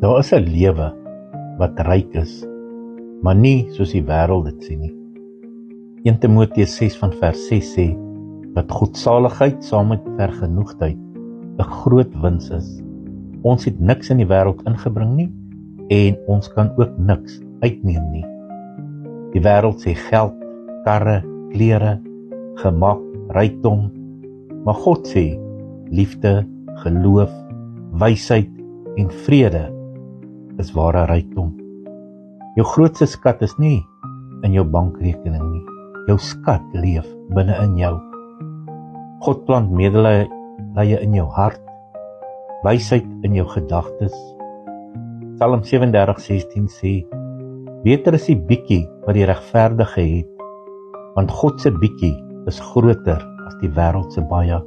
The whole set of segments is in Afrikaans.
Daar is 'n lewe wat ryk is, maar nie soos die wêreld dit sien nie. 1 Timoteus 6 van vers 6 sê, dat godsaligheid saam met vergenoegdheid 'n groot wins is. Ons het niks in die wêreld ingebring nie, en ons kan ook niks uitneem nie. Die wêreld sê geld, karre, klere, gemak, rykdom, maar God sê, liefde, geloof, wysheid en vrede is ware rykdom. Jou grootste skat is nie in jou bankrekening nie. Jou skat leef binne in jou. God plant medelee in jou hart, wysheid in jou gedagtes. Psalm 37:16 sê, beter is die bietjie wat die regverdige het, want God se bietjie is groter as die wêreld se baie.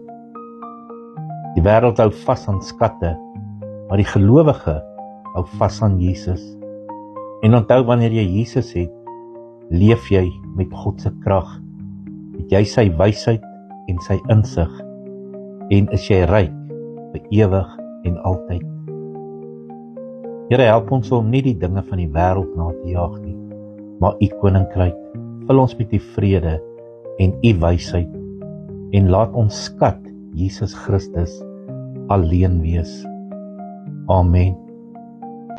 Die wêreld hou vas aan skatte, maar die gelowige hou vas aan Jesus. En onthou, wanneer jy Jesus het, leef jy met God se krag. Het jy sy wysheid en sy insig, en is jy ryk vir ewig en altyd. Here, help ons om nie die dinge van die wêreld na te jaag nie, maar u koninkryk. Vul ons met u vrede en u wysheid, en laat ons skat Jesus Christus alleen wees. Amen.